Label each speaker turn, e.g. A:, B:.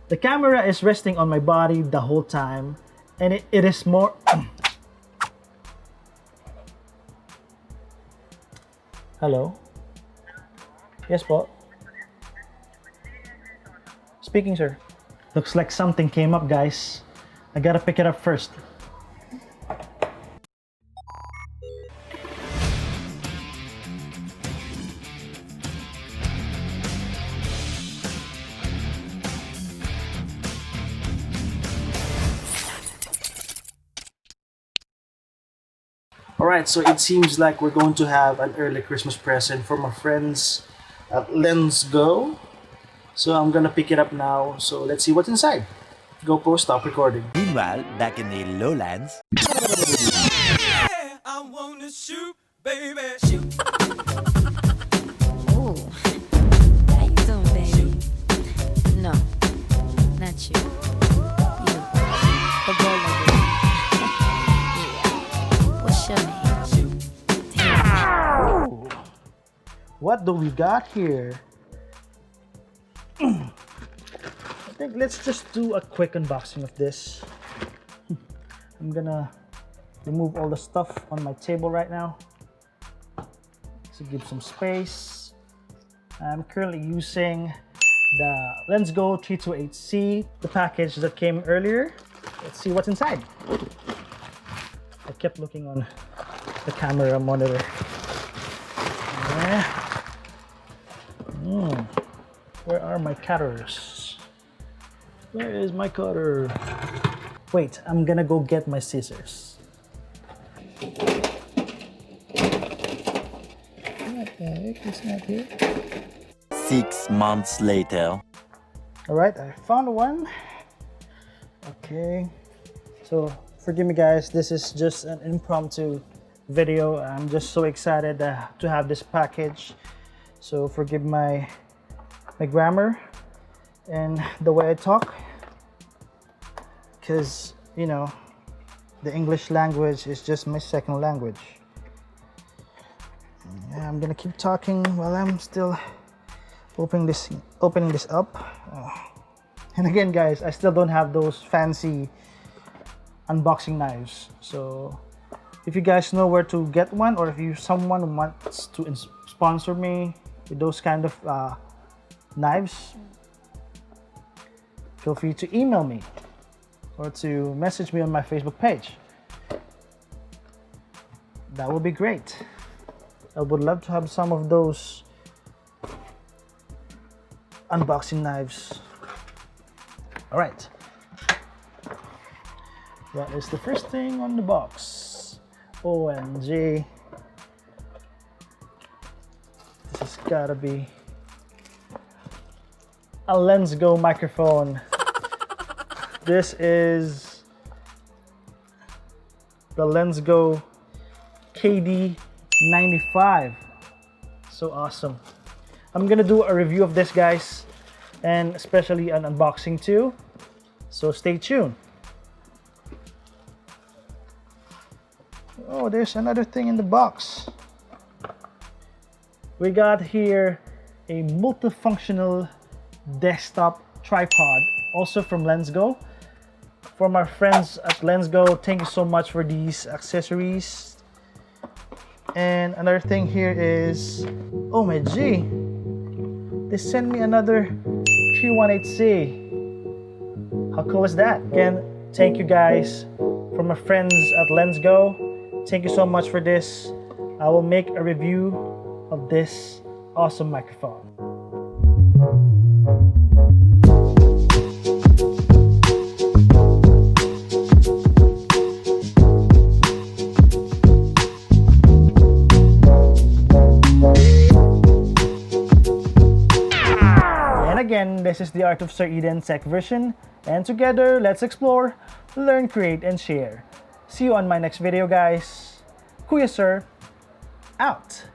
A: The camera is resting on my body the whole time, and it is more... Hello? Yes po? Speaking, sir. Looks like something came up, guys. I gotta pick it up first. Alright, so it seems like we're going to have an early Christmas present from our friends at LensGo. So I'm gonna pick it up now, so let's see what's inside. GoPro, stop recording.
B: Meanwhile, back in the lowlands.
C: Yeah, I wanna shoot, baby, shoot.
D: Oh, how you doing, baby? No, not you. You, the boy like it. Yeah. What's your name?
A: Oh, what do we got here? I think let's just do a quick unboxing of this. I'm gonna remove all the stuff on my table right now to give some space. I'm currently using the LensGo 328c, the package that came earlier. Let's see what's inside. I kept looking on the camera monitor. Where are my cutters? Where is my cutter? Wait, I'm gonna go get my scissors. What the heck? It's not here.
B: 6 months later.
A: Alright, I found one. Okay. So, forgive me guys, this is just an impromptu video. I'm just so excited to have this package. So, forgive my grammar and the way I talk, because you know the English language is just my second language. Yeah, I'm gonna keep talking while I'm still opening this up. And again guys, I still don't have those fancy unboxing knives, so if you guys know where to get one, or if someone wants to sponsor me with those kind of knives, feel free to email me or to message me on my Facebook page. That would be great. I would love to have some of those unboxing knives. All right, that is the first thing on the box. OMG, this has gotta be a LensGo microphone. This is the LensGo KD95. So awesome. I'm gonna do a review of this guys, and especially an unboxing too, so stay tuned. Oh, there's another thing in the box. We got here a multifunctional desktop tripod, also from LensGo. From our friends at LensGo, thank you so much for these accessories. And another thing here is, oh my G, they sent me another 318c. How cool is that? Again, thank you guys from our friends at LensGo. Thank you so much for this. I will make a review of this awesome microphone. Again, this is the Art of Sir Eden Tech version, and together, let's explore, learn, create, and share. See you on my next video, guys. Kuya Sir, out.